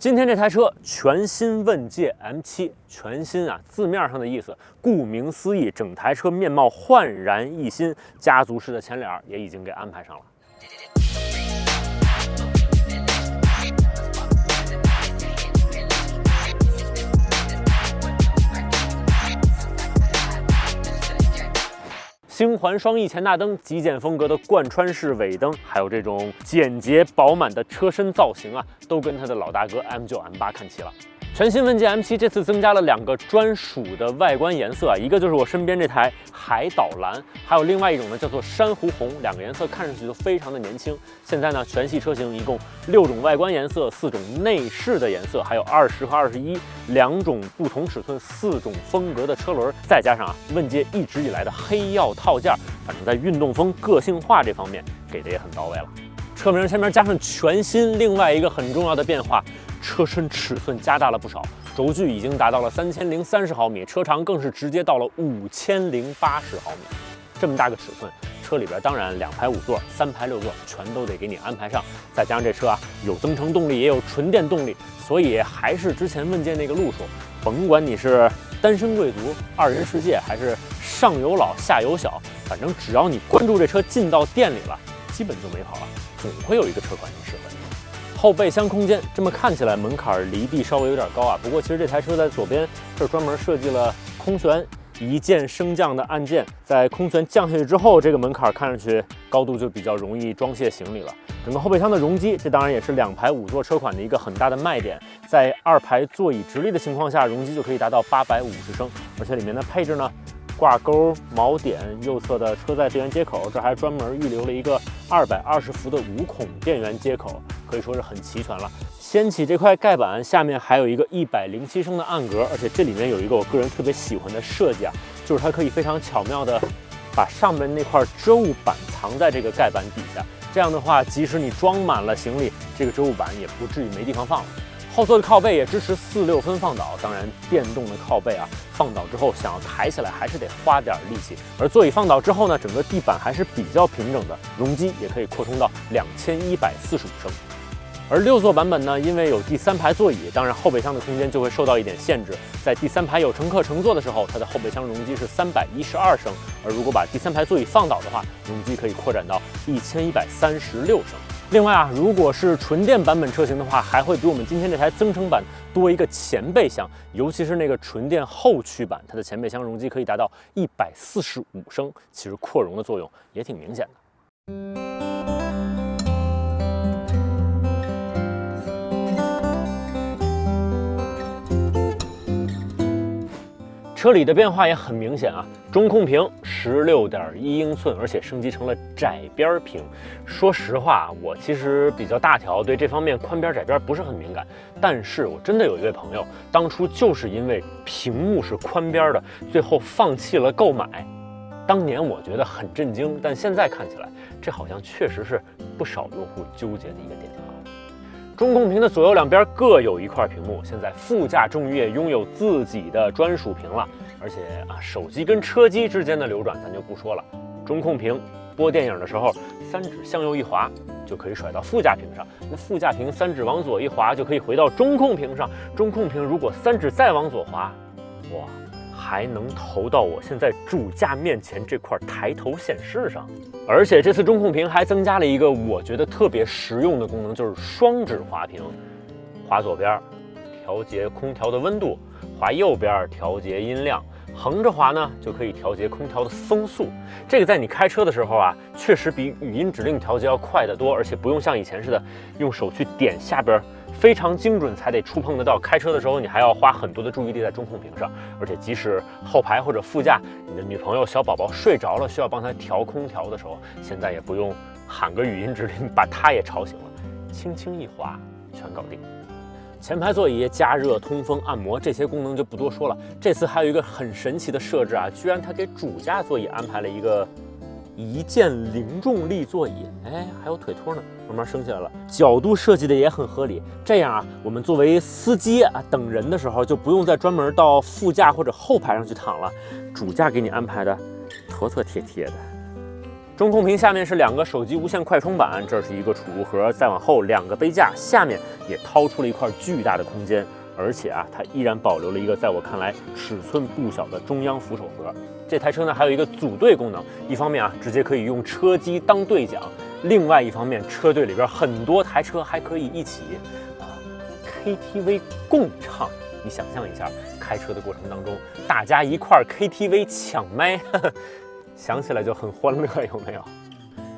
今天这台车全新问界 M7， 全新啊，字面上的意思，顾名思义，整台车面貌焕然一新，家族式的前脸也已经给安排上了。星环双翼前大灯、极简风格的贯穿式尾灯，还有这种简洁饱满的车身造型啊，都跟它的老大哥 M9、M8看齐了。全新问界 M7这次增加了2个专属的外观颜色啊，一个就是我身边这台海岛蓝，还有另外一种呢叫做珊瑚红，2个颜色看上去都非常的年轻。现在呢，全系车型一共6种外观颜色、4种内饰的颜色，还有20和21，2种不同尺寸、4种风格的车轮，再加上啊问界一直以来的黑曜套件，反正在运动风、个性化这方面给的也很到位了。车名前面加上全新，另外一个很重要的变化。车身尺寸加大了不少，轴距已经达到了3030毫米，车长更是直接到了5080毫米。这么大个尺寸，车里边当然2排5座、3排6座全都得给你安排上。再加上这车啊有增程动力，也有纯电动力，所以还是之前问界那个路数，甭管你是单身贵族、2人世界，还是上有老下有小，反正只要你关注这车进到店里了，基本就没跑了，总会有一个车款能适合你。后备箱空间这么看起来门槛离地稍微有点高啊，不过其实这台车在左边这专门设计了空悬一键升降的按键，在空悬降下去之后，这个门槛看上去高度就比较容易装卸行李了。整个后备箱的容积，这当然也是2排5座车款的一个很大的卖点，在2排座椅直立的情况下，容积就可以达到850升，而且里面的配置呢，挂钩、锚点、右侧的车载电源接口，这还专门预留了一个220伏的5孔电源接口，可以说是很齐全了。掀起这块盖板，下面还有一个107升的暗格，而且这里面有一个我个人特别喜欢的设计啊，就是它可以非常巧妙的把上面那块遮物板藏在这个盖板底下，这样的话，即使你装满了行李，这个遮物板也不至于没地方放了。后座的靠背也支持4/6分放倒，当然电动的靠背啊，放倒之后想要抬起来还是得花点力气。而座椅放倒之后呢，整个地板还是比较平整的，容积也可以扩充到2145升。而6座版本呢，因为有第3排座椅，当然后备箱的空间就会受到一点限制。在第3排有乘客乘坐的时候，它的后备箱容积是312升，而如果把第3排座椅放倒的话，容积可以扩展到1136升。另外啊，如果是纯电版本车型的话，还会比我们今天这台增程版多一个前备箱，尤其是那个纯电后驱版，它的前备箱容积可以达到145升，其实扩容的作用也挺明显的。车里的变化也很明显啊，中控屏16.1英寸，而且升级成了窄边屏。说实话，我其实比较大条，对这方面宽边窄边不是很敏感。但是我真的有一位朋友，当初就是因为屏幕是宽边的，最后放弃了购买。当年我觉得很震惊，但现在看起来，这好像确实是不少用户纠结的一个点。中控屏的左右两边各有一块屏幕，现在副驾终于也拥有自己的专属屏了。而且啊，手机跟车机之间的流转咱就不说了，中控屏播电影的时候，3指向右一滑就可以甩到副驾屏上，那副驾屏3指往左一滑就可以回到中控屏上，中控屏如果3指再往左滑，哇，还能投到我现在主驾面前这块抬头显示上。而且这次中控屏还增加了一个我觉得特别实用的功能，就是双指滑屏。滑左边调节空调的温度，滑右边调节音量，横着滑呢就可以调节空调的风速。这个在你开车的时候啊，确实比语音指令调节要快得多，而且不用像以前似的用手去点下边，非常精准才得触碰得到。开车的时候你还要花很多的注意力在中控屏上，而且即使后排或者副驾你的女朋友小宝宝睡着了，需要帮她调空调的时候，现在也不用喊个语音指令把她也吵醒了，轻轻一滑全搞定。前排座椅加热、通风、按摩这些功能就不多说了。这次还有一个很神奇的设置啊，居然它给主驾座椅安排了一个一键零重力座椅，哎，还有腿托呢，慢慢升起来了，角度设计的也很合理。这样啊，我们作为司机啊等人的时候，就不用再专门到副驾或者后排上去躺了，主驾给你安排的妥妥帖帖的。中控屏下面是2个手机无线快充板，这是一个储物盒，再往后2个杯架，下面也掏出了一块巨大的空间，而且啊，它依然保留了一个在我看来尺寸不小的中央扶手盒。这台车呢还有一个组队功能，一方面啊直接可以用车机当对讲，另外一方面车队里边很多台车还可以一起KTV 共唱。你想象一下，开车的过程当中，大家一块 KTV 抢麦，想起来就很欢乐，有没有？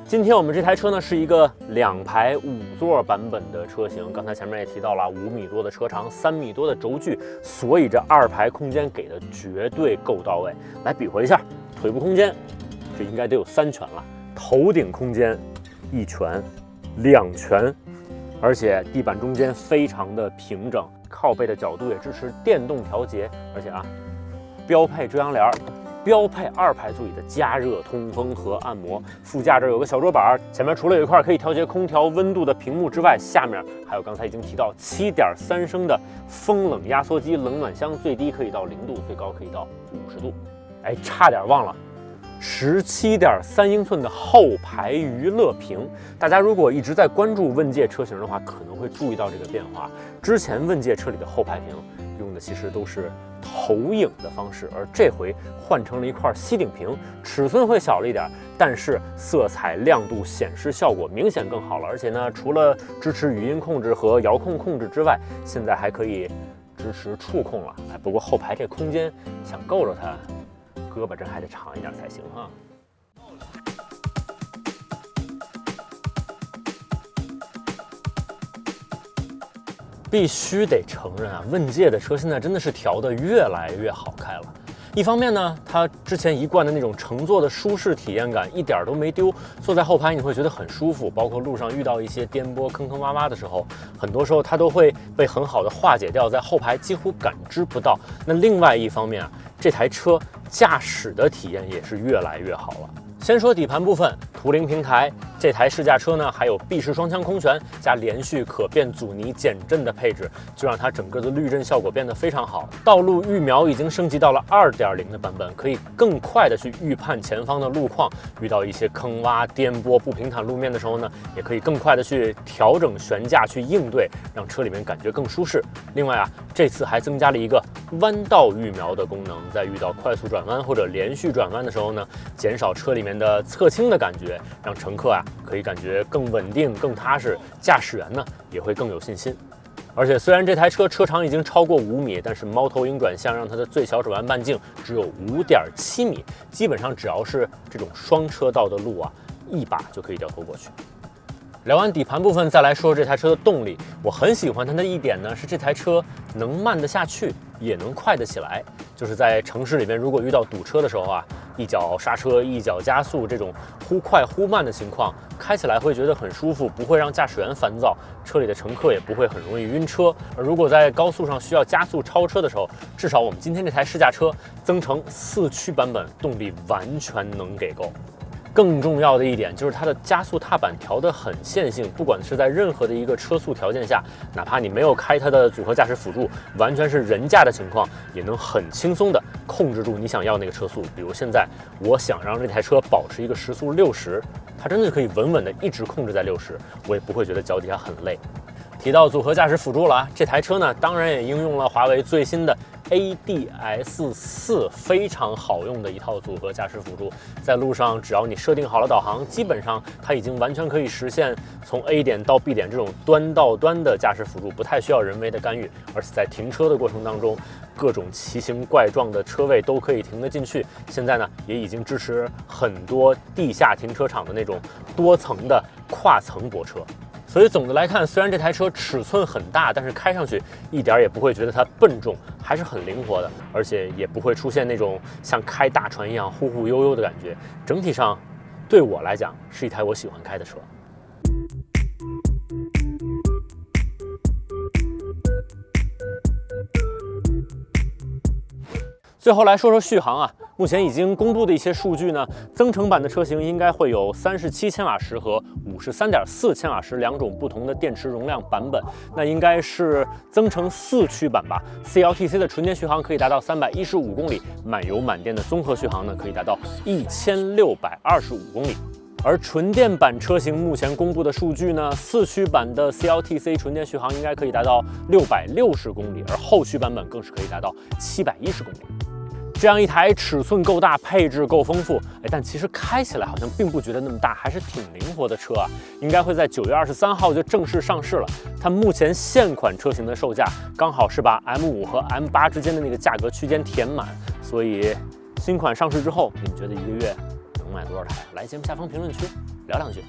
今天我们这台车呢是一个2排5座版本的车型，刚才前面也提到了5米多的车长，3米多的轴距，所以这2排空间给的绝对够到位。来比划一下，腿部空间，这应该得有3拳了；头顶空间1拳、2拳，而且地板中间非常的平整，靠背的角度也支持电动调节，而且啊，标配遮阳帘。标配2排座椅的加热、通风和按摩，副驾这有个小桌板，前面除了有一块可以调节空调温度的屏幕之外，下面还有刚才已经提到7.3升的风冷压缩机冷暖箱，最低可以到0度，最高可以到50度。哎，差点忘了，17.3英寸的后排娱乐屏。大家如果一直在关注问界车型的话，可能会注意到这个变化。之前问界车里的后排屏用的其实都是投影的方式，而这回换成了一块吸顶屏，尺寸会小了一点，但是色彩、亮度、显示效果明显更好了。而且呢，除了支持语音控制和遥控控制之外，现在还可以支持触控了。哎，不过后排这空间想够着它，胳膊真还得长一点才行啊。必须得承认啊，问界的车现在真的是调得越来越好开了。一方面呢，它之前一贯的那种乘坐的舒适体验感一点都没丢，坐在后排你会觉得很舒服，包括路上遇到一些颠簸坑坑洼洼的时候，很多时候它都会被很好的化解掉，在后排几乎感知不到。那另外一方面啊，这台车驾驶的体验也是越来越好了。先说底盘部分，图灵平台，这台试驾车呢还有闭式双腔空悬加连续可变阻尼减震的配置，就让它整个的滤震效果变得非常好。道路预瞄已经升级到了2.0的版本，可以更快的去预判前方的路况，遇到一些坑洼、颠簸、不平坦路面的时候呢，也可以更快的去调整悬架去应对，让车里面感觉更舒适。另外啊，这次还增加了一个弯道预瞄的功能，在遇到快速转弯或者连续转弯的时候呢，减少车里面的侧倾的感觉，让乘客啊可以感觉更稳定、更踏实，驾驶员呢也会更有信心。而且虽然这台车车长已经超过5米，但是猫头鹰转向让它的最小转弯半径只有5.7米，基本上只要是这种双车道的路啊，一把就可以掉头过去。聊完底盘部分，再来说这台车的动力。我很喜欢它的一点呢，是这台车能慢得下去，也能快得起来。就是在城市里边，如果遇到堵车的时候啊，一脚刹车，一脚加速，这种忽快忽慢的情况，开起来会觉得很舒服，不会让驾驶员烦躁，车里的乘客也不会很容易晕车。而如果在高速上需要加速超车的时候，至少我们今天这台试驾车增程4驱版本，动力完全能给够。更重要的一点就是它的加速踏板调得很线性，不管是在任何的一个车速条件下，哪怕你没有开它的组合驾驶辅助，完全是人驾的情况，也能很轻松的控制住你想要那个车速。比如现在我想让这台车保持一个时速60，它真的是可以稳稳的一直控制在60，我也不会觉得脚底下很累。提到组合驾驶辅助了啊，这台车呢当然也应用了华为最新的ADS-4，非常好用的一套组合驾驶辅助。在路上，只要你设定好了导航，基本上它已经完全可以实现从 A 点到 B 点这种端到端的驾驶辅助，不太需要人为的干预。而且在停车的过程当中，各种奇形怪状的车位都可以停得进去。现在呢，也已经支持很多地下停车场的那种多层的跨层泊车。所以总的来看，虽然这台车尺寸很大，但是开上去一点也不会觉得它笨重，还是很灵活的，而且也不会出现那种像开大船一样忽忽悠悠的感觉。整体上，对我来讲是一台我喜欢开的车。最后来说说续航啊，目前已经公布的一些数据呢，增程版的车型应该会有37千瓦时和53.4千瓦时2种不同的电池容量版本，那应该是增程4驱版吧。CLTC 的纯电续航可以达到315公里，满油满电的综合续航呢可以达到1625公里。而纯电版车型目前公布的数据呢，4驱版的 CLTC 纯电续航应该可以达到660公里，而后驱版本更是可以达到710公里。这样一台尺寸够大、配置够丰富，但其实开起来好像并不觉得那么大，还是挺灵活的车啊，应该会在9月23号就正式上市了。它目前现款车型的售价刚好是把 M5 和 M8之间的那个价格区间填满，所以新款上市之后，你们觉得1个月能卖多少台？来节目下方评论区聊两句。